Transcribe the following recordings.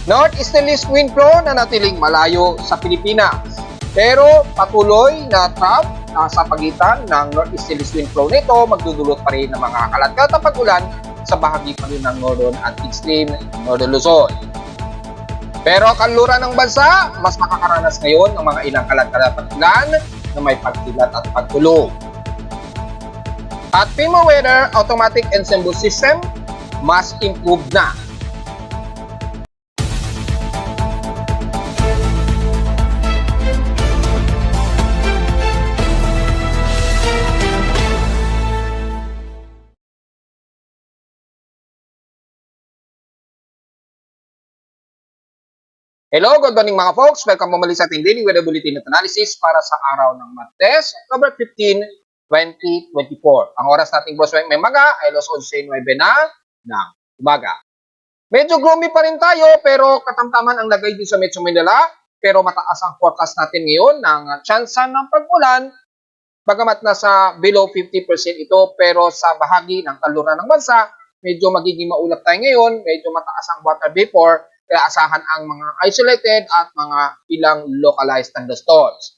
Northeasterly wind flow na natiling malayo sa Pilipinas. Pero patuloy na trap sa pagitan ng northeasterly wind flow nito, magdudulot pa rin ng mga kalat-kalat na pag-ulan sa bahagi pa rin ng northern at extreme northern Luzon. Pero kanluran ng bansa, mas makakaranas ngayon ng mga ilang kalat-kalat na ulan na may pagkilat at pagkulog. At FEMA Weather Automatic Ensemble System, mas improved na. Hello, good morning mga folks. Welcome bumalik sa ating daily weather bulletin at analysis para sa araw ng Martes, October 15, 2024. Ang oras nating boss may maga ay alas 11:09 na ng umaga. Medyo gloomy pa rin tayo pero katamtaman ang lagay din sa Metro Manila. Pero mataas ang forecast natin ngayon ng tsansa ng pag-ulan. Bagamat nasa below 50% ito pero sa bahagi ng kanluran ng bansa, medyo magiging maulap tayo ngayon. Medyo mataas ang water vapor. Kaya asahan ang mga isolated at mga ilang localized thunderstorms.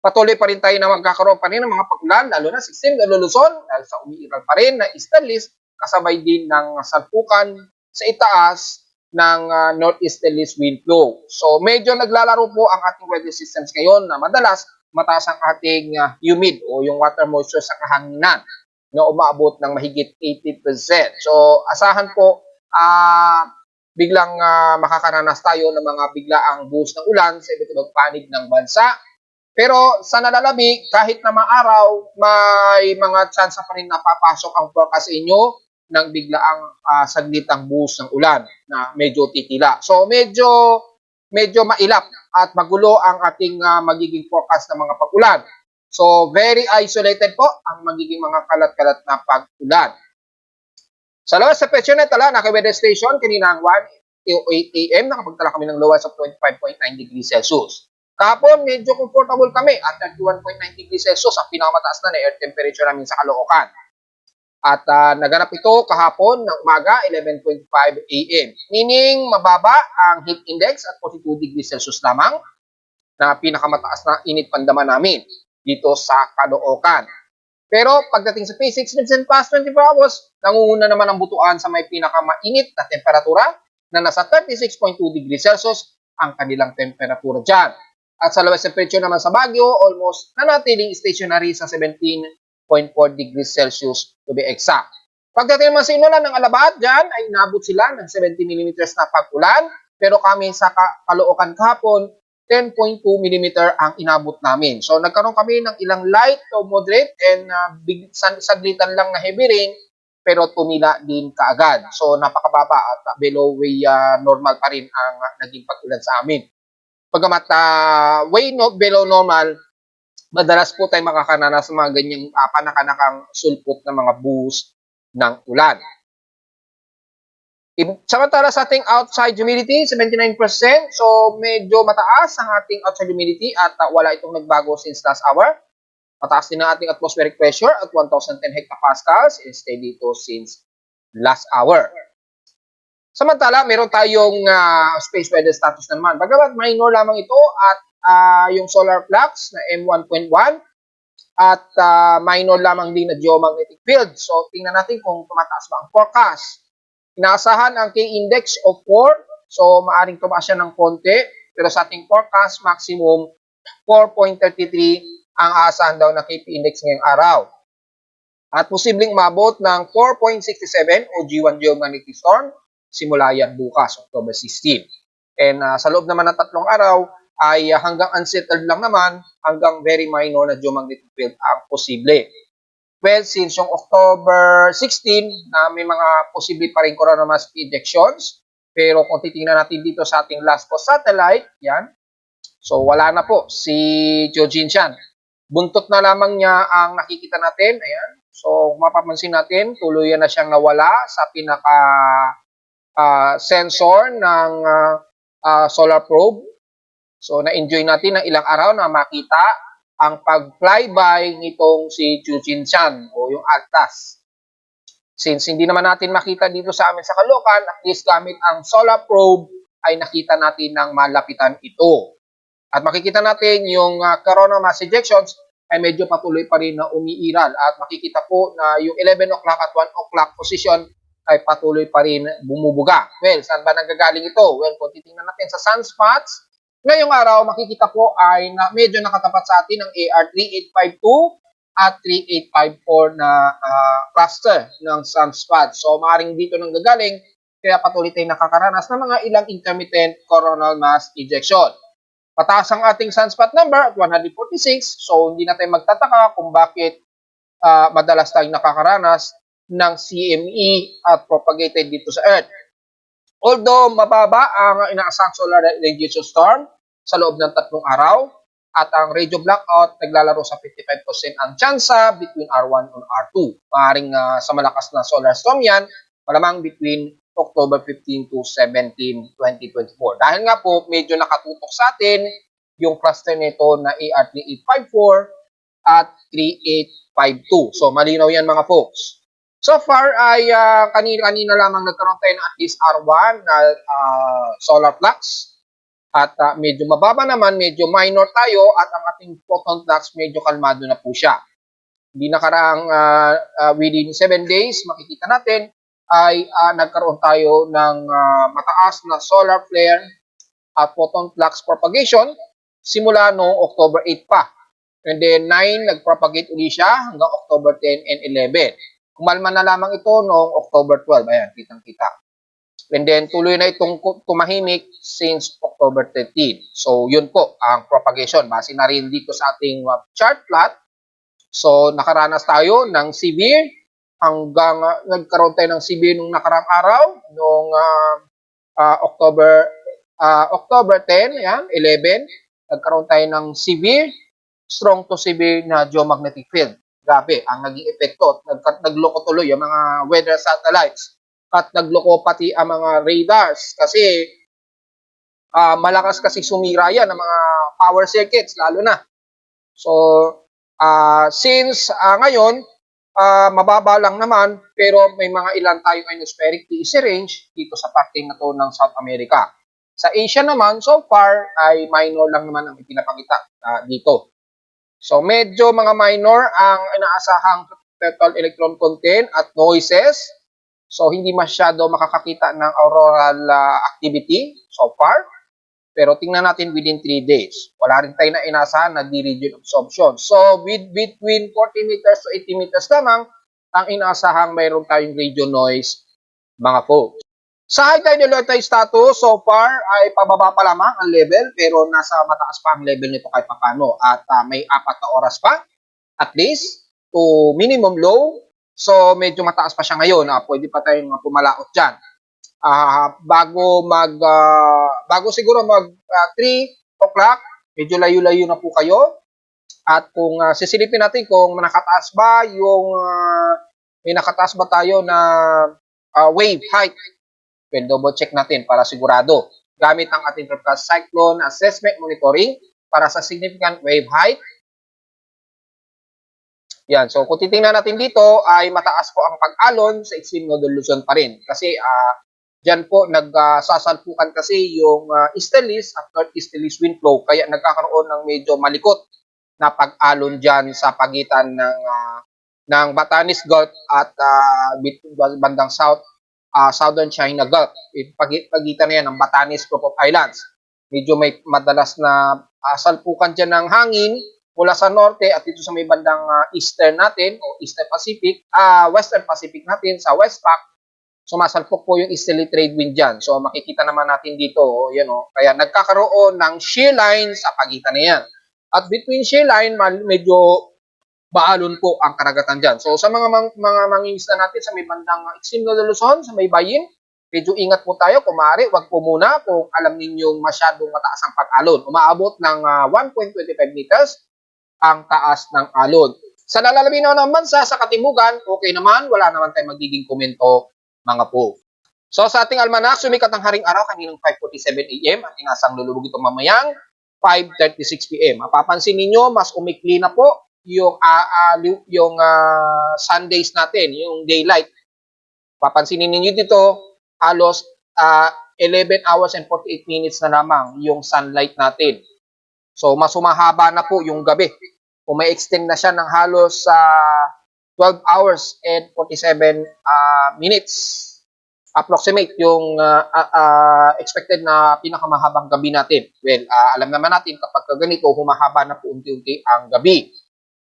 Patuloy pa rin tayo na magkakaroon pa rin ng mga pag-ulan, lalo na sa extreme Luzon, dahil sa umiiral pa rin na easterlies, kasabay din ng salpukan sa itaas ng northeasterly wind flow. So medyo naglalaro po ang ating weather systems ngayon na madalas mataas ang ating humid o yung water moisture sa kahanginan na umaabot ng mahigit 80%. So asahan po biglang makakaranas tayo ng mga biglaang buhos ng ulan sa iba't ibang panig ng bansa. Pero sa nalalabi, kahit na maaraw, may mga tsansa pa rin napapasok ang forecast sa inyo ng biglaang saglitang buhos ng ulan na medyo titila. So medyo mailap at magulo ang ating magiging forecast ng mga pag-ulan. So very isolated po ang magiging mga kalat-kalat na pag-ulan. Sa labas sa Petionet, naka-weather station, kanina ang 1:08 a.m. nakapagtala kami ng lowest of 25.9 degrees Celsius. Kahapon, medyo comfortable kami at 31.9 degrees Celsius ang pinakamataas na air temperature namin sa Caloocan. At naganap ito kahapon ng umaga, 11:25 a.m. Meaning, mababa ang heat index at 42 degrees Celsius lamang na pinakamataas na init pandama namin dito sa Caloocan. Pero pagdating sa P6 minutes past 24 hours, nangunguna naman ang butuan sa may pinakamainit na temperatura na nasa 36.2 degrees Celsius ang kanilang temperatura dyan. At sa lowest temperature naman sa Baguio, almost nanatiling stationary sa 17.4 degrees Celsius to be exact. Pagdating naman sa Inulan ng Alabat, dyan ay inabot sila ng 70 mm na pag-ulan. Pero kami sa Caloocan kahapon, 10.2 mm ang inabot namin. So nagkaroon kami ng ilang light to moderate and saglitan lang na heavy rain pero tumila din kaagad. So napakababa at below way normal pa rin ang naging pag-ulan sa amin. Pagamat below normal, madalas po tayo makakaranas ng mga ganyang panakanakang sulpot ng mga buhos ng ulan. Samantala sa ating outside humidity, 79%. So, medyo mataas ang ating outside humidity at wala itong nagbago since last hour. Mataas din ang ating atmospheric pressure at 1,010 hectopascals. Steady dito since last hour. Samantala, meron tayong space weather status naman. Bagamat minor lamang ito at yung solar flux na M1.1 at minor lamang din na geomagnetic field. So, tingnan natin kung tumataas ba ang forecast. Inaasahan ang K-index of 4, so maaring tumaas siya ng konti. Pero sa ating forecast, maximum 4.33 ang aasahan daw na KP-index ngayong araw. At posibleng umabot ng 4.67 o G1 geomagnetic storm simula yan bukas, October 16. And sa loob naman ng 3 araw ay hanggang unsettled lang naman, hanggang very minor na geomagnetic field ang posible. Well, since yung October 16 na may mga posible pa rin coronal mass ejections, pero kung titingnan natin dito sa ating last post satellite, yan. So wala na po si Jiujinshan. Buntot na lamang niya ang nakikita natin, ayan. So mapapansin natin, tuluyan na siyang nawala sa pinaka sensor ng solar probe. So na-enjoy natin ng ilang araw na makita ang pag-flyby nitong si Jiujinshan o yung ALTAS. Since hindi naman natin makita dito sa amin sa Caloocan, at least gamit ang solar probe ay nakita natin ng malapitan ito. At makikita natin yung coronal mass ejections ay medyo patuloy pa rin na umiiral. At makikita po na yung 11 o'clock at 1 o'clock position ay patuloy pa rin bumubuga. Well, saan ba nanggagaling ito? Well, kung titingnan natin sa sunspots, ngayong araw makikita po ay na medyo nakatapat sa atin ang AR3852 at 3854 na cluster ng sunspot. So, maaaring dito nanggagaling, kaya patuloy tayong nakakaranas ng mga ilang intermittent coronal mass ejection. Pataas ang ating sunspot number at 146, so hindi na tayo magtataka kung bakit madalas tayong nakakaranas ng CME at propagated dito sa Earth. Although mababa ang inaasang solar radiation storm sa loob ng 3 araw, at ang radio blackout naglalaro sa 55% ang tsansa between R1 and R2. Maaaring sa malakas na solar storm yan, malamang between October 15 to 17, 2024. Dahil nga po, medyo nakatutok sa atin yung cluster nito na AR3854 at 3852. So, malinaw yan mga folks. So far ay kanina lamang nagkaroon tayo ng at least R1 na solar flux. At medyo mababa naman, medyo minor tayo at ang ating photon flux medyo kalmado na po siya. Hindi nakaraang within 7 days, makikita natin ay nagkaroon tayo ng mataas na solar flare at photon flux propagation simula noong October 8 pa. And then 9, nagpropagate uli siya hanggang October 10 and 11. Kumalma na lamang ito noong October 12. Ayan, kitang-kita. And then, tuloy na itong tumahimik since October 13. So, yun po ang propagation. Base na rin dito sa ating chart plot. So, nakaranas tayo ng severe hanggang nagkaroon tayo ng severe nung nakarang araw, noong October 10, yan, 11. Nagkaroon tayo ng severe, strong to severe na geomagnetic field. Grabe, ang naging epekto. Nagloko tuloy yung mga weather satellites. At nagloko pati ang mga radars kasi malakas kasi sumira yan ng mga power circuits lalo na. So, since ngayon, mababa lang naman pero may mga ilan tayong ionospheric PEC range dito sa parte na to ng South America. Sa Asia naman, so far, ay minor lang naman ang ipinapakita dito. So, medyo mga minor ang inaasahang total electron content at noises. So, hindi masyado makakakita ng auroral activity so far. Pero tingnan natin within 3 days. Wala rin tayo na inasahan na D-region absorption. So, between 40 meters to 80 meters lamang, ang inaasahang mayroon tayong radio noise, mga folks. Sa high tide and low tide status, so far ay pababa pa lamang ang level, pero nasa mataas pa ang level nito kahit papano. At may 4 na oras pa, at least, to minimum low. So, medyo mataas pa siya ngayon. Pwede pa tayong pumalaot dyan. Bago siguro mag 3 o'clock, medyo layo-layo na po kayo. At kung sisilipin natin kung nakataas ba yung, may nakataas ba tayo na wave height. Well, double check natin para sigurado. Gamit ang ating tropical cyclone assessment monitoring para sa significant wave height. Yan. So, kung titingnan natin dito, ay mataas po ang pag-alon sa extreme nodal Luzon pa rin. Kasi, dyan po, nagsasalpukan kasi yung easterlies at northeasterlies wind flow. Kaya, nagkakaroon ng medyo malikot na pag-alon dyan sa pagitan ng Batanes Gulf at bandang Southern China Gulf. Pagitan na yan ng Batanes Group of Islands. Medyo may madalas na salpukan dyan ng hangin mula sa norte at dito sa may bandang eastern natin o Eastern Pacific, Western Pacific natin sa Westpac, sumasalpok po yung easterly trade wind dyan. So makikita naman natin dito, yan o. Kaya nagkakaroon ng shear line sa pagitan na yan. At between shear line, medyo baalon po ang karagatan dyan. So sa mga mangingisda natin sa may bandang extreme nodal Luzon, sa may bayin, medyo ingat po tayo. Kung maaari, wag po muna kung alam ninyong masyadong mataas ang pag-alon. Umaabot ng 1.25 meters ang taas ng alon. Sa nalalabinaw ng bansa, sa Katimugan, okay naman, wala naman tayong magiging komento, mga po. So sa ating almanak, sumikat ang haring araw kaninang 5:47 AM at inasang lulubog ito mamayang 5:36 PM. Mapapansin ninyo, mas umikli na po yung Sundays natin, yung daylight. Papansinin ninyo dito, halos 11 hours and 48 minutes na lamang yung sunlight natin. So, mas humahaba na po yung gabi. Kung may extend na siya ng halos 12 hours and 47 minutes. Approximate yung expected na pinakamahabang gabi natin. Well, alam naman natin kapag ganito, humahaba na po unti-unti ang gabi.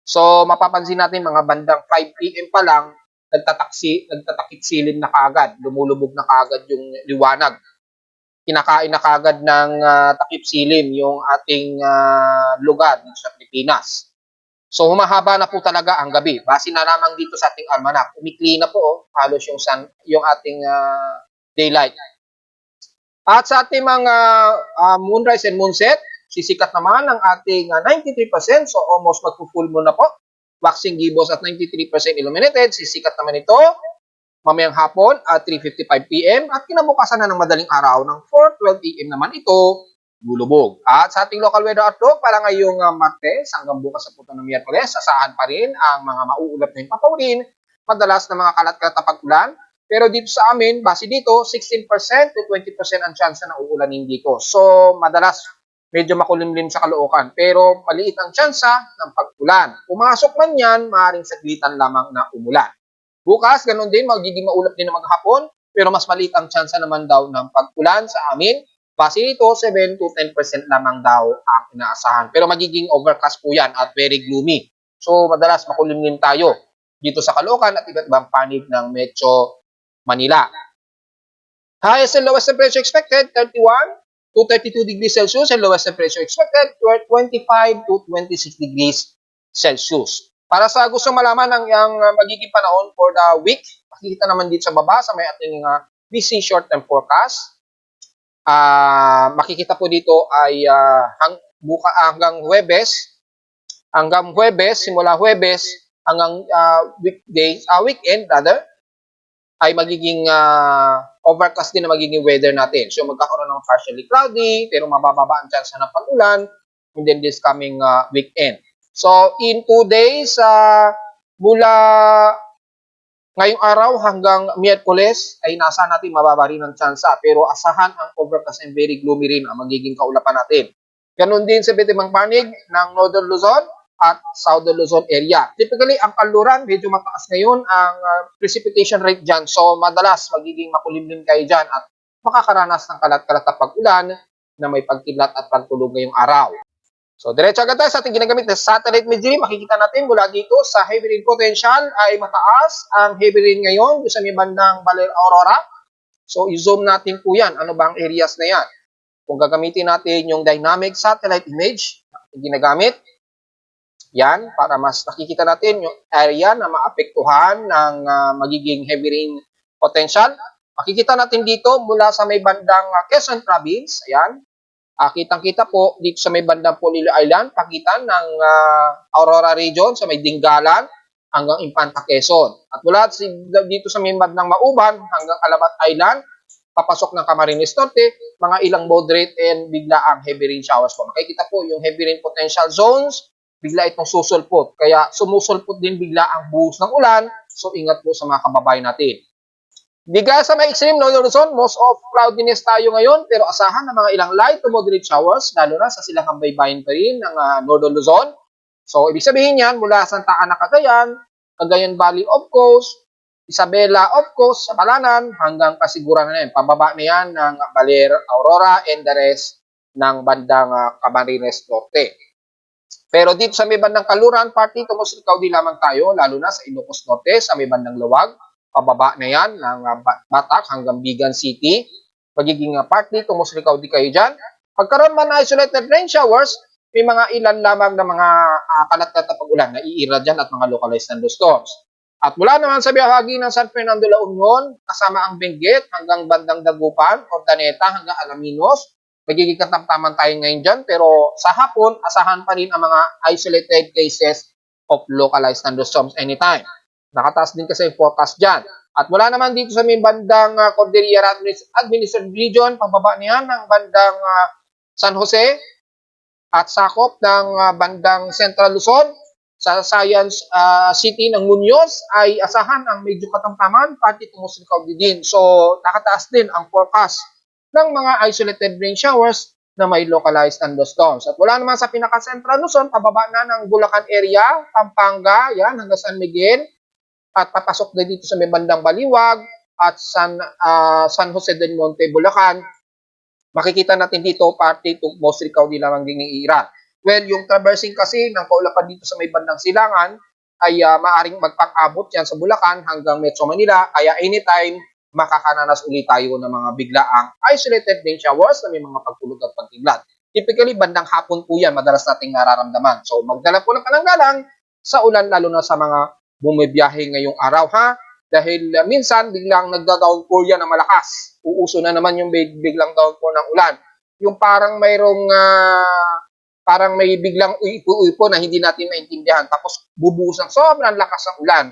So, mapapansin natin mga bandang 5 p.m. pa lang, nagtatakip silim na kaagad, lumulubog na kaagad yung liwanag. Kinakain na kaagad ng takip silim yung ating lugar dito sa Pilipinas. So, humahaba na po talaga ang gabi. Base na lamang dito sa ating almanac. Umikli na po, halos yung ating daylight. At sa ating mga moonrise and moonset, sisikat naman ang ating 93%. So, almost magpo-full moon na po. Waxing gibbous at 93% illuminated. Sisikat naman ito mamayang hapon at 3:55 p.m. At kinabukasan na ng madaling araw ng 4:12 a.m. naman ito lulubog. At sa ating local weather outlook, para ngayong Martes hanggang bukas sa puto ng Miyerkules, asahan pa rin ang mga mauulap na papawin, madalas na mga kalat-kalat na pag-ulan. Pero dito sa amin, base dito, 16% to 20% ang chance na uulanin dito. So, madalas medyo makulimlim sa Caloocan, pero maliit ang chance ng pag-ulan. Pumasok man yan, maaaring saglitan lamang na umulan. Bukas, ganun din, magiging maulap din ng maghapon, pero mas maliit ang chance naman daw ng pag-ulan sa amin. Base dito, 7 to 10% lamang daw ang inaasahan. Pero magiging overcast po yan at very gloomy. So, madalas makulimlim tayo dito sa Caloocan at iba't ibang panig ng Metro Manila. Highest and lowest temperature expected, 31 to 32 degrees Celsius, and lowest temperature expected, 25 to 26 degrees Celsius. Para sa gusto malaman ang magiging panahon for the week, makikita naman dito sa baba sa may ating BC short-term forecast. Makikita po dito ay hanggang Huwebes, simula Huwebes hanggang weekend rather, ay magiging overcast din na magiging weather natin. So magkakaroon ng partially cloudy, pero mabababa ang chance ng pag-ulan, and then this coming weekend. So in 2 days, mula ngayong araw hanggang Miyerkules ay nasa natin mababa rin ang tsansa, pero asahan ang overcast and very gloomy rin ang magiging kaulapan natin. Ganon din sa iba't ibang panig ng Northern Luzon at Southern Luzon area. Typically, ang kanluran, medyo mataas ngayon ang precipitation rate dyan. So, madalas magiging makulimlim kayo dyan at makakaranas ng kalat-kalat na pag-ulan na may pagkidlat at pagtulog ngayong araw. So, diretso agad tayo sa ating ginagamit na satellite imagery. Makikita natin mula dito sa heavy rain potential ay mataas ang heavy rain ngayon sa may bandang Baler Aurora. So, i-zoom natin po yan. Ano ba ang areas na yan? Kung gagamitin natin yung dynamic satellite image na ginagamit, yan, para mas nakikita natin yung area na maapektuhan ng magiging heavy rain potential. Makikita natin dito mula sa may bandang Quezon Province, ayan. Kitang-kita po dito sa may bandang Polillo Island, pagitan ng Aurora region sa may Dingalan hanggang Infanta Quezon. At mula dito sa may bandang Mauban hanggang Alabat Island, papasok ng Camarines Norte, mga ilang moderate and bigla ang heavy rain showers po. Makikita po yung heavy rain potential zones, bigla itong susulpot. Kaya sumusulpot din bigla ang buhos ng ulan, so ingat po sa mga kababayan natin. Diga sa may extreme Northern Luzon, most of cloudiness tayo ngayon, pero asahan ng mga ilang light to moderate showers, lalo na sa silangang baybayin pa rin ng Northern Luzon. So, ibig sabihin yan, mula Santa Ana, Cagayan, Cagayan Valley of Coast, Isabela of Coast, sa Palanan, hanggang Kasiguran na yan. Pababa na yan ng Baler, Aurora, and the rest ng bandang Camarines Norte. Pero dito sa may bandang Kaluran, party, tumusikaw din lamang tayo, lalo na sa Ilocos Norte, sa may bandang Luwag. Pababa na yan ng Batak hanggang Bigan City. Magiging partly, tumusikaw din kayo dyan. Pagkaroon man na isolated rain showers, may mga ilan lamang na mga kalat-kalat na pag-ulan na iira dyan at mga localized thunderstorms. At mula naman sa biyahagi ng San Fernando La Union, kasama ang Benguet hanggang bandang Dagupan, Ordaneta hanggang Alaminos, magiging katamtaman tayo ngayon dyan. Pero sa hapon, asahan pa rin ang mga isolated cases of localized thunderstorms anytime. Nakataas din kasi yung forecast dyan. At mula naman dito sa may bandang Cordillera Administrative Region, pababa niyan ng bandang San Jose at sakop ng bandang Central Luzon sa Science City ng Muñoz ay asahan ang medyo katamtaman, pati tumusikaw din. So, nakataas din ang forecast ng mga isolated rain showers na may localized thunderstorms. At wala naman sa pinaka-central Luzon, pababa na ng Bulacan area, Pampanga, yan, hanggang San Miguel, at papasok na dito sa may bandang Baliwag at San Jose del Monte, Bulacan. Makikita natin dito, parte to mostly kaudi lamang din iira. Well, yung traversing kasi ng kaulapan dito sa may bandang Silangan ay maaring magpang-abot yan sa Bulacan hanggang Metro Manila. Kaya anytime, makakaranas ulit tayo ng mga biglaang isolated rain showers na may mga pagtulog at pagkiblat. Typically, bandang hapon po yan, madalas nating nararamdaman. So, magdala po ng pananggalang sa ulan, lalo na sa mga bumibiyahe ngayong araw, ha? Dahil minsan, biglang nagda-downpour yan na malakas. Uuso na naman yung biglang downpour ng ulan. Yung parang parang may biglang uipo-uipo na hindi natin maintindihan. Tapos, bubuhos ng sobrang lakas ng ulan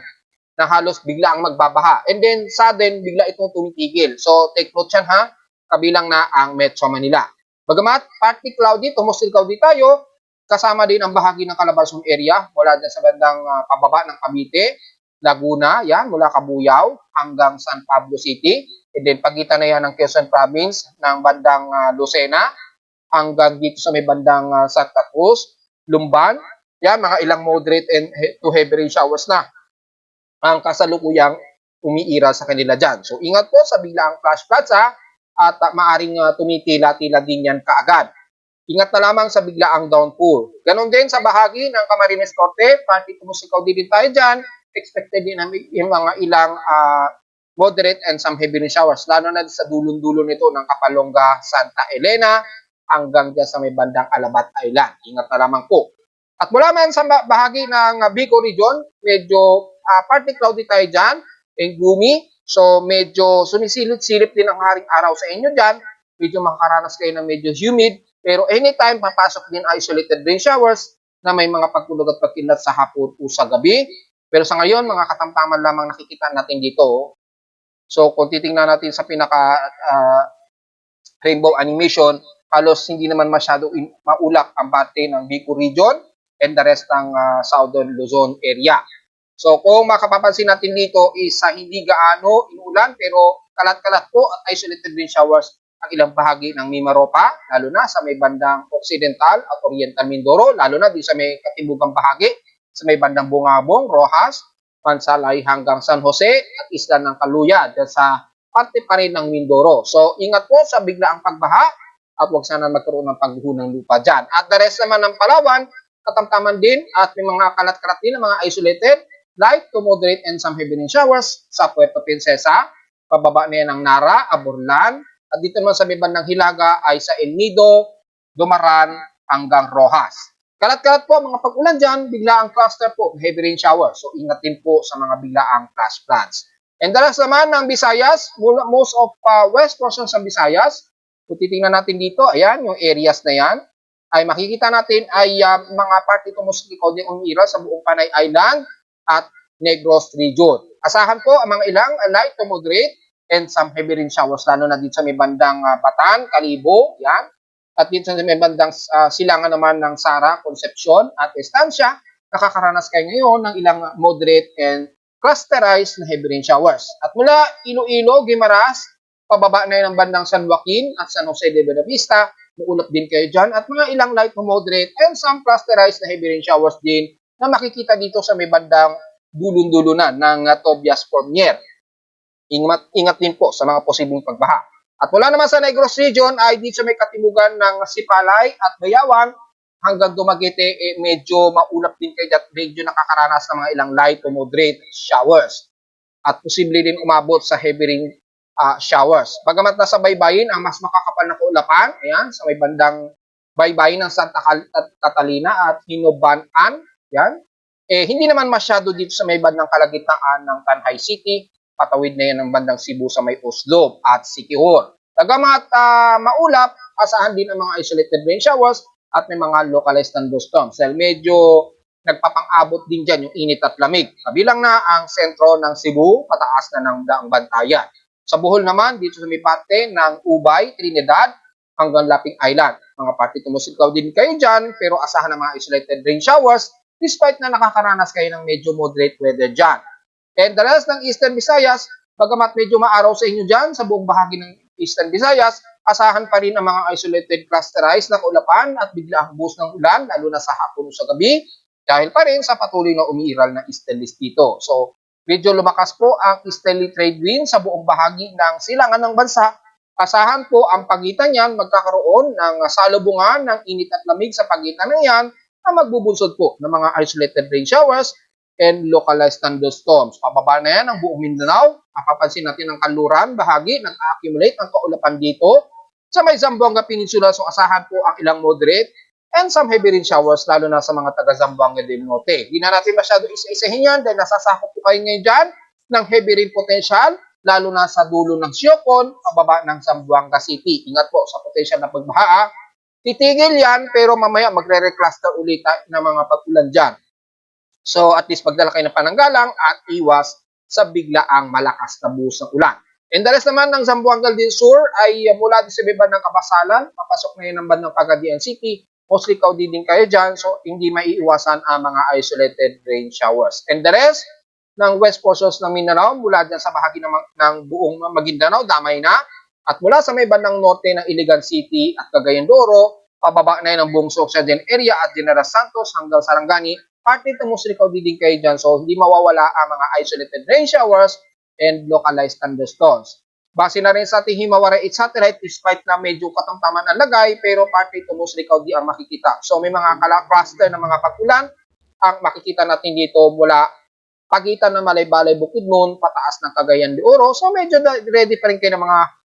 na halos bigla ang magbabaha. And then, sudden, bigla itong tumitigil. So, take note yan, ha? Kabilang na ang Metro Manila. Bagamat, partly cloudy, mostly cloudy tayo, kasama din ang bahagi ng Calabarzon area, mula dyan sa bandang pababa ng Cavite, Laguna, yan, mula Cabuyao hanggang San Pablo City. And then, pagitan na yan ng Quezon Province, ng bandang Lucena, hanggang dito sa may bandang Santa Cruz, Lumban, yan, mga ilang moderate and to heavy rain showers na ang kasalukuyang umiira sa kanila dyan. So, ingat po sa biglaang flash floods, ha, at maaring tumitila-tila din yan kaagad. Ingat na lamang sa biglaang downpour. Ganon din sa bahagi ng Camarines Norte, party tumusikaw din tayo dyan, expected din yung mga ilang moderate and some heavy rain showers, lalo na sa dulon-dulo nito ng Kapalonga, Santa Elena, hanggang dyan sa may bandang Alabat Island. Ingat na lamang po. At mula man sa bahagi ng Bicol region, medyo partly cloudy tayo dyan, and gloomy. So, medyo sumisilip-silip din ang haring araw sa inyo dyan. Medyo makakaranas kayo ng medyo humid. Pero anytime, papasok din isolated rain showers na may mga pagtulog at pagkilat sa hapon o sa gabi. Pero sa ngayon, mga katamtaman lamang nakikita natin dito. So, kung titingnan natin sa pinaka rainbow animation, halos hindi naman masyado maulap ang parte ng Bicol region and the rest ng Southern Luzon area. So, kung makapapansin natin dito is hindi gaano inulan pero kalat-kalat po at isolated rain showers ang ilang bahagi ng Mimaropa, lalo na sa may bandang Occidental at Oriental Mindoro, lalo na din sa may katibugang bahagi, sa may bandang Bungabong, Rojas, Mansalay hanggang San Jose at Isla ng Caluya, dyan sa parte pa rin ng Mindoro. So, ingat po sa biglaang pagbaha at huwag sana magkaroon ng pagguho ng lupa dyan. At the rest naman ng Palawan, katamtaman din at may mga kalat-kalat din, mga isolated, light to moderate and some heavy rain showers sa Puerto Princesa, pababa na yan ng Nara, Aburlan, at dito naman sa may bandang Hilaga ay sa El Nido, Dumaran, hanggang Rojas. Kalat-kalat po mga pag-ulan dyan, biglaang cluster po, heavy rain shower. So ingat din po sa mga biglaang flash floods. And the rest naman ng Visayas, most of west portions ng Visayas, kung titingnan natin dito, ayan, yung areas na yan, ay makikita natin ay mga parte ito mostly kaunting umira sa buong Panay Island at Negros region. Asahan po ang mga ilang light to moderate and some heavy rain showers, lalo na dito sa may bandang Batan, Calibo, yan. At dito sa may bandang silangan naman ng Sara, Concepcion at Estancia, nakakaranas kayo ngayon ng ilang moderate and clusterized na heavy rain showers. At mula Iloilo, Guimaras, pababa na yun ng bandang San Joaquin at San Jose de Bellavista, muulap din kayo dyan. At mga ilang light to moderate and some clusterized na heavy rain showers din na makikita dito sa may bandang dulon-dulunan ng Tobias Formier. Ingat din po sa mga posibleng pagbaha. At mula naman sa Negros region ay dito sa may katimugan ng Sipalay at Bayawan hanggang Dumaguete, medyo maulap din kayo at medyo nakakaranas ng mga ilang light to moderate showers. At posible din umabot sa heavy rain showers. Bagamat nasa baybayin ang mas makakapal na kaulapan, ayan, sa may bandang baybayin ng Santa Catalina at Hinoban-an, yan. Hindi naman masyado dito sa may bandang kalagitnaan ng Tanhay City, patawid na yan ng bandang Cebu sa may Oslob at Siquijor. Bagamat maulap, asahan din ang mga isolated rain showers at may mga localized thunderstorms. Dahil medyo nagpapang-abot din dyan yung init at lamig. Kabilang na ang sentro ng Cebu, pataas na ng Daang Bantayan. Sa Bohol naman, dito sa may parte ng Ubay, Trinidad, hanggang Laping Island. Mga parte tumusikaw din kayo dyan, pero asahan ng mga isolated rain showers, despite na nakakaranas kayo ng medyo moderate weather dyan. And the rest ng Eastern Visayas, bagamat medyo maaraw sa inyo dyan, sa buong bahagi ng Eastern Visayas, asahan pa rin ang mga isolated clusterized na kaulapan at biglaang buhos ng ulan, lalo na sa hapon o sa gabi, dahil pa rin sa patuloy na umiiral na easterlies dito. So, medyo lumakas po ang easterly trade wind sa buong bahagi ng silangan ng bansa. Asahan po ang pagitan niyan magkakaroon ng salubungan ng init at lamig sa pagitan ng yan na magbubunsod po ng mga isolated rain showers and localized thunderstorms. Pababa na yan ang buong Mindanao. Mapapansin natin ang kanluran, bahagi, nag-accumulate ang kaulapan dito. Sa may Zamboanga Peninsula, so asahan po ang ilang moderate and some heavy rain showers, lalo na sa mga taga Zamboanga del Norte. Hindi na natin masyado isa-isahin yan dahil nasasakop po kayo ngayon dyan ng heavy rain potential, lalo na sa dulo ng Siocon, pababa ng Zamboanga City. Ingat po sa potential na pagbaha. Titigil yan, pero mamaya magre-recluster ulit ng mga pag-ulan dyan. So, at least magdala kayo ng pananggalang at iwas sa biglaang malakas na buhos ng ulan. And the rest naman ng Zamboanga del Sur ay mula sa baba ng Kabasalan, papasok na yun ng bandang Cagayan City, mostly kaudi din kayo dyan, so hindi maiiwasan ang mga isolated rain showers. And the rest ng west portions ng Mindanao, mula dyan sa bahagi ng buong Maguindanao, damay na, at mula sa may bandang norte ng Iligan City at Cagayan de Oro, pababa na yun ang buong Occidental area at General Santos hanggang Sarangani, parte ito mostly kaudi din kayo dyan, so hindi mawawala ang mga isolated rain showers and localized thunderstorms. Base na rin sa ating Himawari 8 satellite, despite na medyo katamtaman ang lagay, pero parte ito mostly kaudi ang makikita. So may mga cluster ng mga pag-ulan ang makikita natin dito mula pagitan ng Malay-Balay, Bukidnon, pataas ng Cagayan de Oro. So medyo ready pa rin kayo ng mga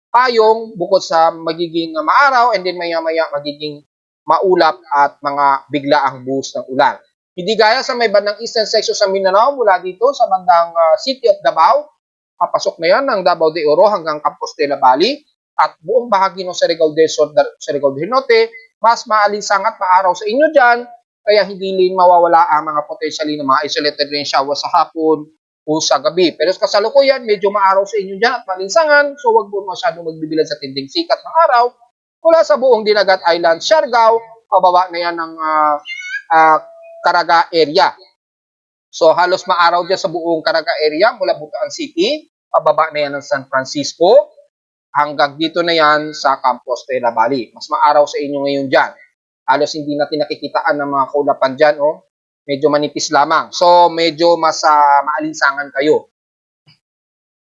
payong bukod sa magiging maaraw and then maya-maya magiging maulap at mga biglaang buhos ng ulan. Hindi gaya sa may bandang eastern section sa Mindanao, mula dito sa bandang City of Davao, papasok na yan ng Davao de Oro hanggang Compostela Valley at buong bahagi ng Surigao del Sur, Surigao del Norte, mas maalinsangat maaraw sa inyo dyan, kaya hindi din mawawala ang mga potentially ng mga isolated rain shower sa hapon o sa gabi. Pero sa kasalukuyan, medyo maaraw sa inyo dyan at malinsangan, so wag po masyadong magbibilad sa tinding sikat ng araw. Mula sa buong Dinagat Island, Siargao, pababa na yan ng Caraga area. So halos maaraw dyan sa buong Caraga area mula Butuan City, pababa na yan ng San Francisco, hanggang dito na yan sa Compostela Valley. Mas maaraw sa inyo ngayon dyan. Halos hindi natin nakikitaan ng mga kaulapan dyan, oh. Medyo manipis lamang. So medyo mas maalinsangan kayo.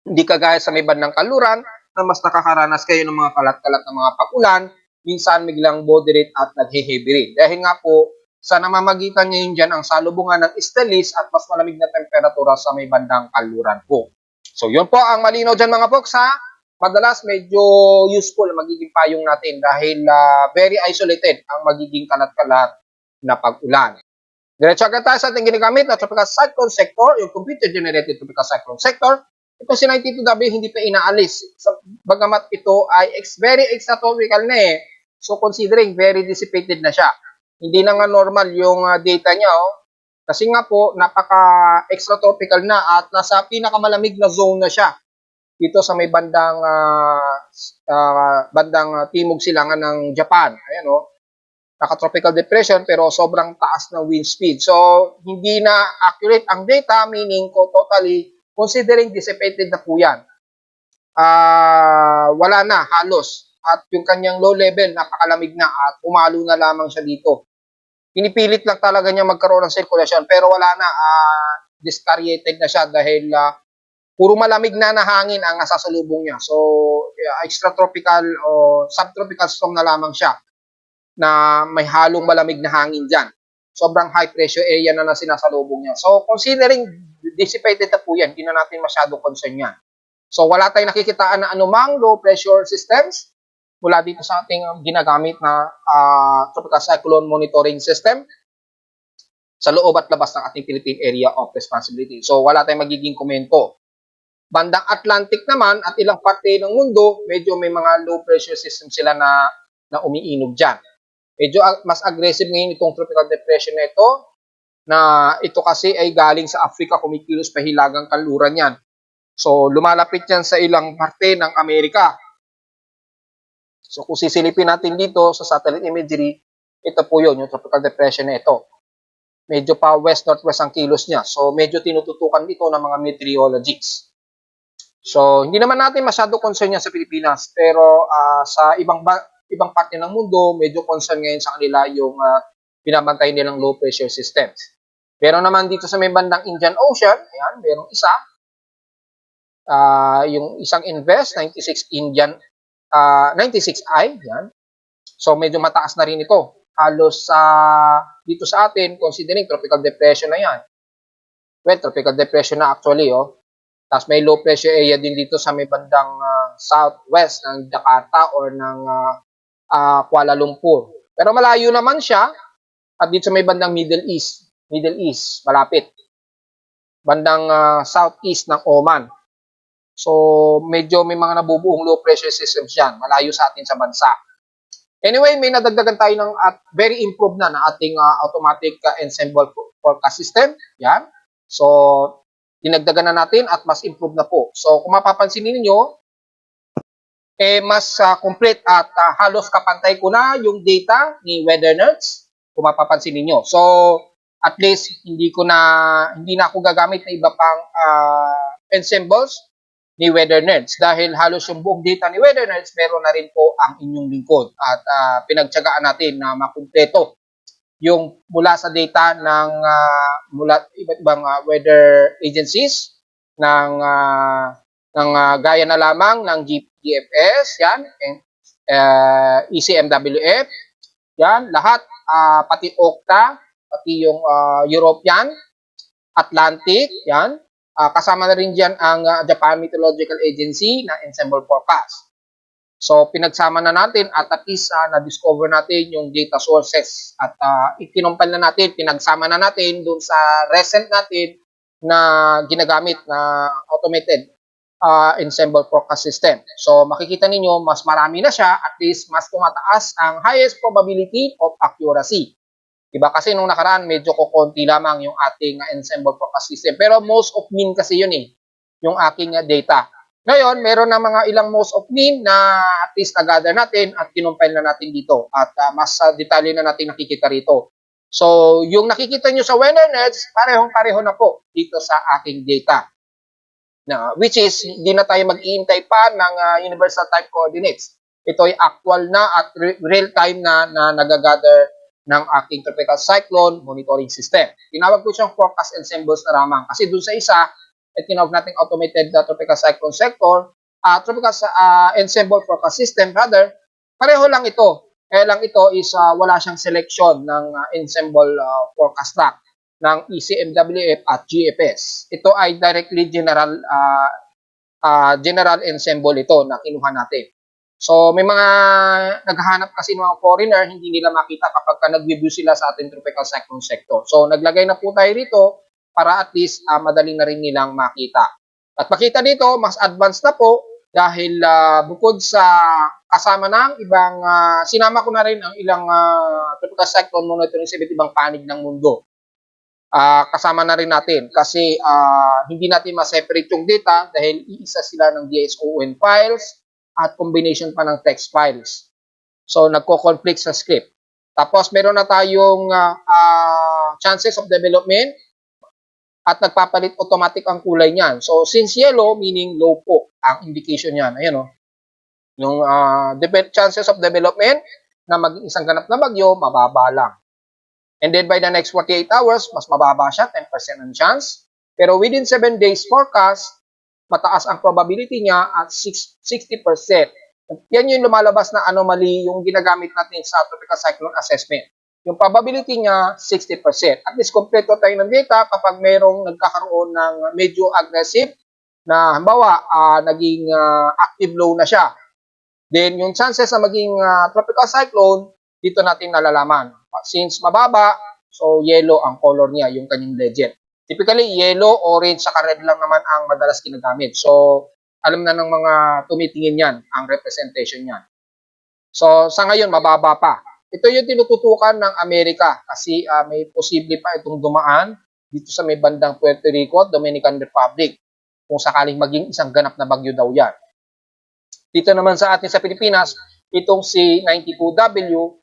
Hindi kagaya sa may bandang Kanluran na mas nakakaranas kayo ng mga kalat-kalat na mga pag-ulan, minsan biglang moderate at naghe-heavy rain. Dahil nga po, sa namamagitan ngayon dyan ang salubungan ng easterlies at mas malamig na temperatura sa may bandang Kanluran po. So yun po ang malinaw dyan mga folks ha. Madalas medyo useful ang magiging payong natin dahil very isolated ang magiging kalat-kalat na pag-ulan. Diretso agad tayo sa ating ginagamit na tropical cyclone sector, yung computer-generated tropical cyclone sector. Ito si 92W hindi pa inaalis. Bagamat ito ay very extratropical na eh. So considering very dissipated na siya. Hindi na nga normal yung data niya, oh. Kasi nga po, napaka-extratropical na at nasa pinakamalamig na zone na siya. Dito sa may bandang timog silangan ng Japan. Ayan, oh. Naka-tropical depression pero sobrang taas ng wind speed. So, hindi na accurate ang data, meaning ko totally considering dissipated na po yan. Wala na, halos. At yung kanyang low level, napakalamig na at umalo na lamang siya dito. Pinipilit lang talaga niya magkaroon ng sirkulasyon pero wala na, discariated na siya dahil puro malamig na hangin ang nasasalubong niya. So, extratropical o subtropical storm na lamang siya na may halong malamig na hangin dyan. Sobrang high pressure area na sinasalubong niya. So, considering dissipated na po yan, hindi na natin masyadong concern yan. So, wala tayong nakikitaan na anumang low pressure systems mula dito sa ating ginagamit na tropical cyclone monitoring system sa loob at labas ng ating Philippine Area of Responsibility. So, wala tayong magiging komento. Bandang Atlantic naman at ilang parte ng mundo, medyo may mga low pressure system sila na umiinog dyan. Medyo mas aggressive ngayon itong tropical depression na ito, na ito kasi ay galing sa Africa, kumikilos pa hilagang kanluran yan. So, lumalapit yan sa ilang parte ng Amerika. So, kung sisilipin natin dito sa satellite imagery, ito po yun, yung tropical depression na ito. Medyo pa west-northwest ang kilos niya. So, medyo tinututukan dito ng mga meteorologists. So, hindi naman natin masyado concern yan sa Pilipinas, pero sa ibang parte ng mundo, medyo concern ngayon sa kanila yung binabantay nilang low pressure systems. Pero naman dito sa may bandang Indian Ocean, ayan, merong isa, yung isang Invest 96 96i, yan. So medyo mataas na rin ito. Halos dito sa atin, considering tropical depression na yan. Well, tropical depression na actually, oh. Tapos may low pressure area din dito sa may bandang southwest ng Jakarta or ng Kuala Lumpur. Pero malayo naman siya at dito sa may bandang Middle East, malapit. Bandang southeast ng Oman. So, medyo may mga nabubuong low pressure systems dyan. Malayo sa atin sa bansa. Anyway, may nadagdagan tayo ng very improved na ating automatic ensemble forecast system. Yan. So, dinagdagan na natin at mas improved na po. So, kung mapapansin niyo, mas complete at halos kapantay ko na yung data ni Weather Nerds. Kung mapapansin niyo. So, at least hindi na ako gagamit ng iba pang ensembles ni Weather Nerds dahil halos yung buong data ni Weather Nerds meron na rin po ang inyong lingkod at pinagtiyagaan natin na makumpleto yung mula sa data ng mula iba't ibang weather agencies ng gaya na lamang ng GFS, yan, ECMWF, yan, lahat, pati OCTA, pati yung European, Atlantic, yan, kasama na rin dyan ang Japan Meteorological Agency na ensemble forecast. So, pinagsama na natin at least na-discover natin yung data sources at ikinumpal na natin, pinagsama na natin dun sa recent natin na ginagamit na automated ensemble forecast system. So, makikita ninyo, mas marami na siya, at least mas tumataas ang highest probability of accuracy. Diba? Kasi nung nakaraan, medyo kukunti lamang yung ating ensemble forecast system. Pero most of mean kasi yun eh, yung aking data. Ngayon, meron na mga ilang most of mean na at least na-gather natin at kinumpile na natin dito. At mas detalye na natin nakikita rito. So, yung nakikita nyo sa Weather Nerds, parehong-pareho na po dito sa aking data. Which is, hindi na tayo mag-iintay pa ng universal time coordinates. Ito ay actual na at real-time na nagagather ng aking tropical cyclone monitoring system. Tinawag ko siyang forecast ensembles na lamang. Kasi dun sa isa, tinawag nating automated tropical cyclone sector, tropical ensemble forecast system, rather, pareho lang ito. Kaya lang ito is wala siyang selection ng ensemble forecast track ng ECMWF at GFS. Ito ay directly general ensemble ito na kinuha natin. So, may mga naghahanap kasi ng mga foreigner, hindi nila makita kapag nag-review sila sa ating tropical cyclone sector. So, naglagay na po tayo rito para at least madali na rin nilang makita. At makita dito, mas advanced na po dahil bukod sa kasama ng ibang, sinama ko na rin ang ilang tropical cyclone monitoring sa iba't ibang panig ng mundo. Kasama na rin natin kasi hindi natin ma-separate yung data dahil iisa sila ng DSON files at combination pa ng text files. So, nagko-conflict sa script. Tapos, meron na tayong chances of development at nagpapalit automatic ang kulay niyan. So, since yellow, meaning low po ang indication niyan. Ayan o. Yung chances of development na maging isang ganap na bagyo, mababa lang. And then, by the next 48 hours, mas mababa siya, 10% ang chance. Pero within 7 days forecast, mataas ang probability niya at 60%. Yan yung lumalabas na anomaly yung ginagamit natin sa tropical cyclone assessment. Yung probability niya, 60%. At least kompleto tayo ng data kapag mayroong nagkakaroon ng medyo aggressive na halimbawa, naging active low na siya. Then, yung chances na maging tropical cyclone, dito natin nalalaman. Since mababa, so yellow ang color niya, yung kanyang legend. Typically, yellow, orange, saka red lang naman ang madalas ginagamit. So, alam na ng mga tumitingin yan, ang representation yan. So, sa ngayon, mababa pa. Ito yung tinututukan ng Amerika kasi may posible pa itong dumaan dito sa may bandang Puerto Rico at Dominican Republic kung sakaling maging isang ganap na bagyo daw yan. Dito naman sa atin sa Pilipinas, itong si 92W,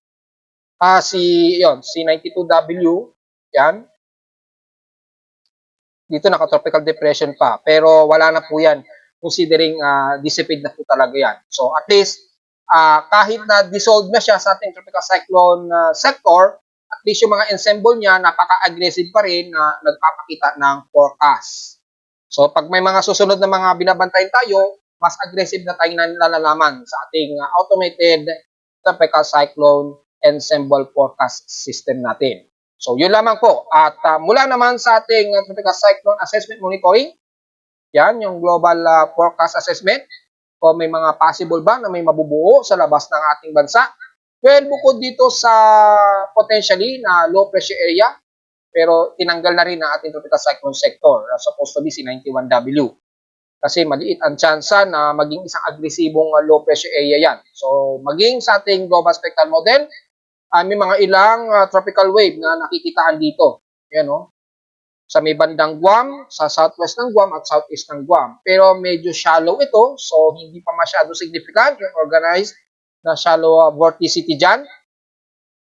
si 92W, yan, dito naka-tropical depression pa. Pero wala na po yan. considering dissipate na po talaga yan. So at least kahit na dissolve na siya sa ating tropical cyclone sector, at least yung mga ensemble niya napaka-aggressive pa rin na nagpapakita ng forecast. So pag may mga susunod na mga binabantayan tayo, mas aggressive na tayong nalalaman sa ating automated tropical cyclone ensemble forecast system natin. So yun lamang po. At mula naman sa ating tropical cyclone assessment monitoring, yan yung global forecast assessment, o may mga possible ba na may mabubuo sa labas ng ating bansa. Well, bukod dito sa potentially na low pressure area, pero tinanggal na rin ang ating tropical cyclone sector, supposed to be si 91W. Kasi maliit ang tsansa na maging isang agresibong low pressure area yan. So, maging sa ating global spectral model, may mga ilang tropical wave na nakikitaan dito. Yan, no? Sa may bandang Guam, sa southwest ng Guam at southeast ng Guam. Pero medyo shallow ito, so hindi pa masyado significant yung organized na shallow vorticity dyan.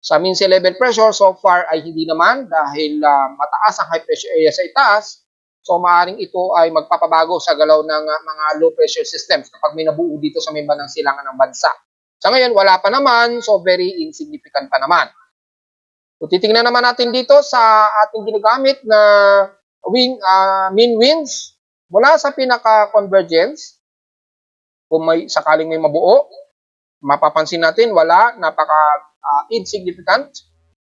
Sa mean sea level pressure, so far ay hindi naman dahil mataas ang high pressure area sa itaas. So maaaring ito ay magpapabago sa galaw ng mga low pressure systems kapag may nabuo dito sa may bandang silangan ng bansa. Sa ngayon, wala pa naman, so very insignificant pa naman. Kung titingnan naman natin dito sa ating ginagamit na mean winds mula sa pinaka-convergence, kung may sakaling may mabuo, mapapansin natin wala, napaka-insignificant,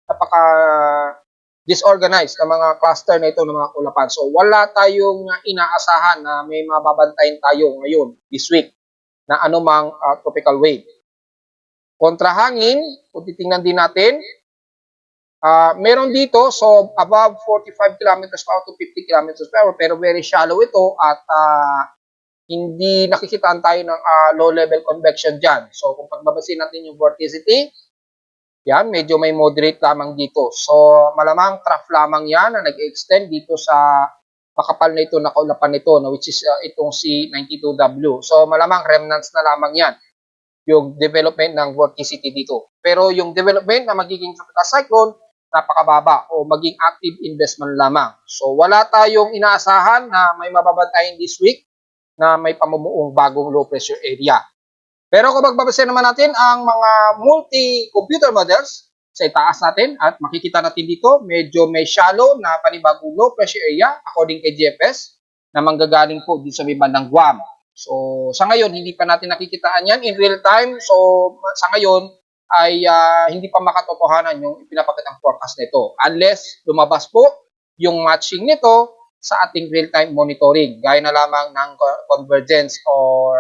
napaka-disorganized na mga cluster na ito ng mga kulapan. So wala tayong inaasahan na may mababantayan tayo ngayon, this week, na anumang tropical wave. Kontrahangin, kung titingnan din natin, meron dito, so above 45 kilometers per hour to 50 kilometers per hour, pero very shallow ito at hindi nakikitaan tayo ng low level convection dyan. So kung pagbabasin natin yung vorticity, yan, medyo may moderate lamang dito. So malamang trough lamang yan na nag-extend dito sa makapal na ito na kaulapan nito, which is itong si 92W. So malamang remnants na lamang yan yung development ng vorticity dito. Pero yung development na magiging tropical cyclone, napakababa o maging active investment lamang. So wala tayong inaasahan na may mababantayan this week na may pamumuong bagong low pressure area. Pero kung magbabasin naman natin ang mga multi-computer models sa itaas natin at makikita natin dito medyo may shallow na panibagong low pressure area according kay GFS na manggagaling po dito sa may bandang Guam. So sa ngayon hindi pa natin nakikitaan yan in real time. So sa ngayon ay hindi pa makatotohanan yung pinapakitang forecast nito unless lumabas po yung matching nito sa ating real-time monitoring gaya na lamang ng convergence or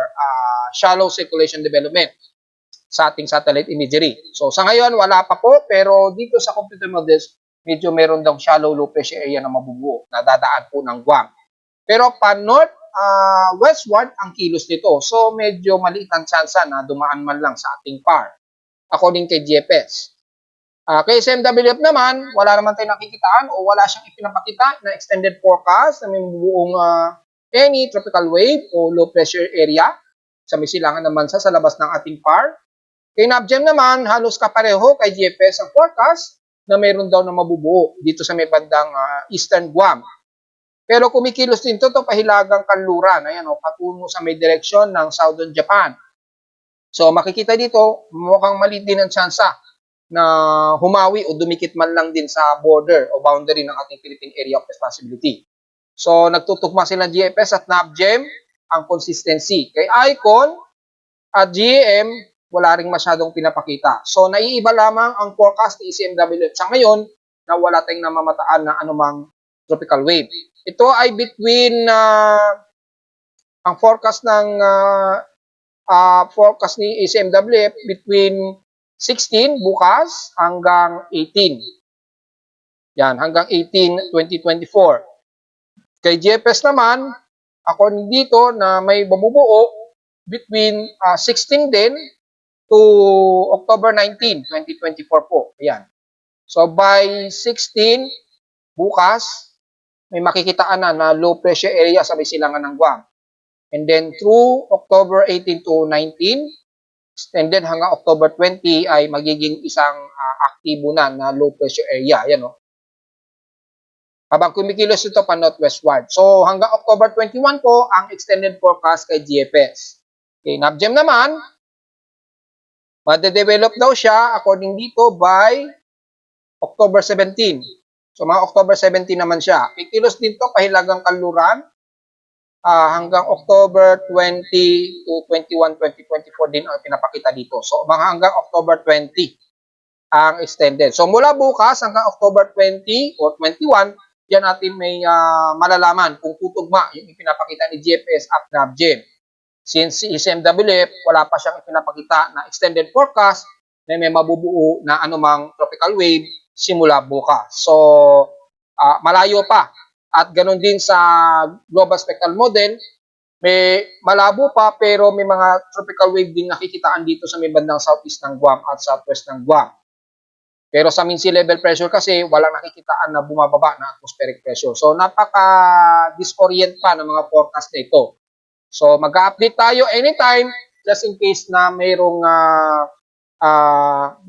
shallow circulation development sa ating satellite imagery. So sa ngayon wala pa po, pero dito sa computer models medyo meron daw shallow low pressure area na mabubuo na dadaan po ng Guam. Pero pa north westward ang kilos nito. So medyo maliit ang tsansa na dumaan man lang sa ating PAR according kay GPS. Kay SMWF naman, wala naman tayong nakikitaan o wala siyang ipinapakita na extended forecast na may buong any tropical wave o low pressure area sa may silangan ng bansa sa labas ng ating PAR. Kay NAVGEM naman, halos kapareho kay GPS ang forecast na mayroon daw na mabubuo dito sa may bandang Eastern Guam. Pero kumikilos din ito pahilagang kanluran, ayan, patungo sa may direksyon ng Southern Japan. So makikita dito, mukhang maliit din ang tsansa na humawi o dumikit man lang din sa border o boundary ng ating Philippine Area of Responsibility. So nagtutugma sila GFS at NAVGEM ang consistency. Kay ICON at GEM, wala ring masyadong pinapakita. So naiiba lamang ang forecast ni ECMWF sa ngayon na wala tayong namamataan na anumang tropical wave. Ito ay between ang forecast ng forecast ni ECMWF between 16 bukas hanggang 18. Yan, hanggang 18, 2024. Kay GFS naman, according dito na may bumubuo between 16 din to October 19, 2024 po. Ayan. So by 16, bukas, may makikitaan na low pressure area sa may silangan ng Guam. And then through October 18 to 19, and then hanggang October 20 ay magiging isang aktibo na low pressure area. Yan, no? habang kumikilos ito pa northwestward. So hanggang October 21 po ang extended forecast kay GFS. Okay, NABGEM naman, made-develop daw siya according dito by October 17. So mga October 17 naman siya. Kikilos din to pahilagang kanluran hanggang October 20 to 21, 2024 din ang pinapakita dito. So mga hanggang October 20 ang extended. So mula bukas hanggang October 20 or 21, yan natin may malalaman kung tutugma yung ipinapakita ni GFS at NABGEM. Since si SMWF, wala pa siyang ipinapakita na extended forecast na may mabubuo na anumang tropical wave simula bukas. So, malayo pa. At ganoon din sa Global Spectral Model, may malabo pa pero may mga tropical wave din nakikitaan dito sa may bandang southeast ng Guam at southwest ng Guam. Pero sa mean sea level pressure kasi walang nakikitaan na bumababa na atmospheric pressure. So napaka-disorient pa ng mga forecast na ito. So mag-update tayo anytime just in case na mayroong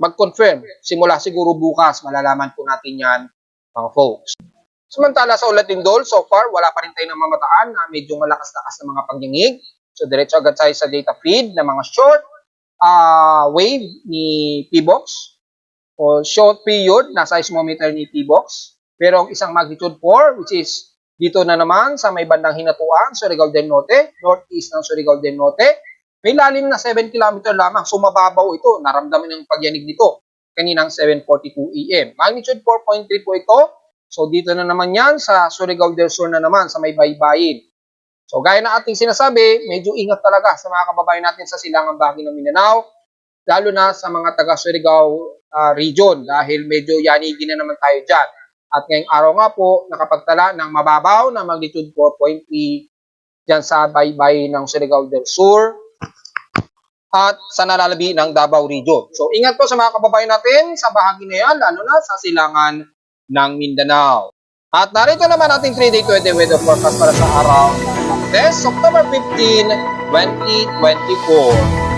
mag-confirm. Simula siguro bukas, malalaman po natin yan mga folks. Samantala sa Ulat Lindol, so far wala pa rin tayo namamataan na medyo malakas-lakas na mga pagyangig. So diretso agad tayo sa data feed ng mga short wave ni PBOX o short period na seismometer ni PBOX. Pero ang isang magnitude 4 which is dito na naman sa may bandang hinatuan, Surigao del Norte, northeast ng Surigao del Norte, may lalim na 7 km lamang. So mababaw ito, naramdaman ng pagyanig nito kaninang 7:42 AM. Magnitude 4.3 po ito. So dito na naman yan sa Surigao del Sur na naman sa may baybayin. So gaya na ating sinasabi, medyo ingat talaga sa mga kababayan natin sa silangang bahagi ng Mindanao, lalo na sa mga taga Surigao region dahil medyo yanigin na naman tayo dyan. At ngayong araw nga po, nakapagtala ng mababaw na magnitude 4.3 dyan sa baybay ng Surigao del Sur at sa nalalabi ng Davao Region. So ingat po sa mga kababayan natin sa bahagi na yan, lalo na sa silangan ng Mindanao. At narito naman ating 3-day 20 weather forecast para sa araw ng Martes, October 15, 2024.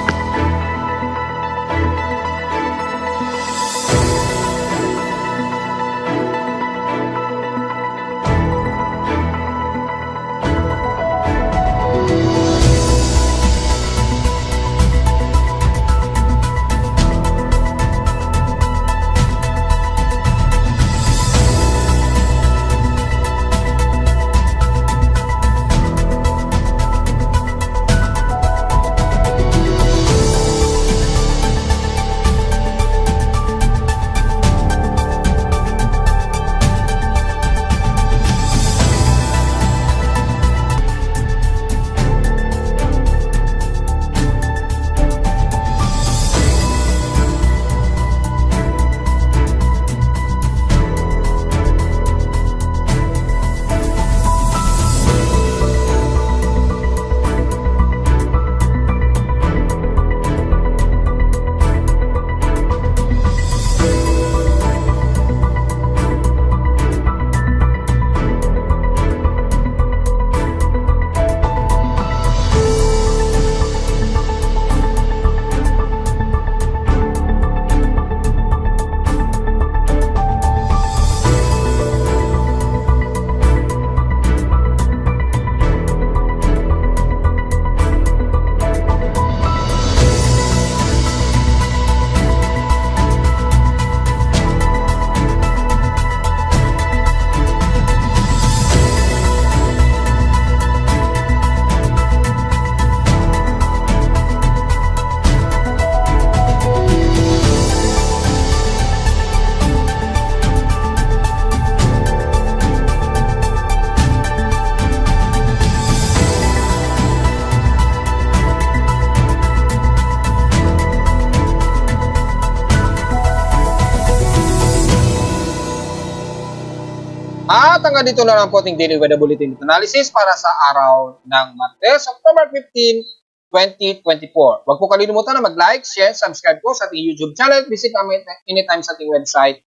At hanggang dito na lang po ating daily weather bulletin analysis para sa araw ng Martes, October 15, 2024. Huwag po kalimutan na mag-like, share, subscribe po sa ating YouTube channel. Visit namin anytime sa ating website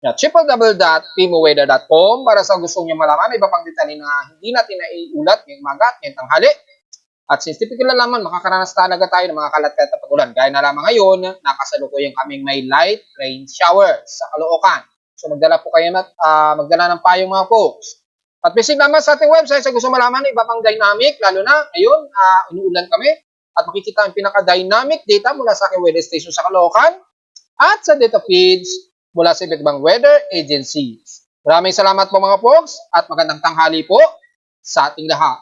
na www.pimoweather.com para sa gusto nyo malaman iba pang detalye na hindi natin naiulat ngayong maga at ngayong tanghali. At since typical na naman, makakaranas talaga tayo ng mga kalat-kalat na pag-ulan. Gaya na lamang ngayon, nakasalukuyang kaming may light rain shower sa Caloocan. So magdala po kayo magdala ng payong mga folks. At visit naman sa ating website sa gusto malaman ng iba pang dynamic, lalo na ngayon, inuulan kami at makikita ang pinaka-dynamic data mula sa aking weather station sa Caloocan at sa data feeds mula sa iba't ibang weather agencies. Maraming salamat po mga folks at magandang tanghali po sa ating lahat.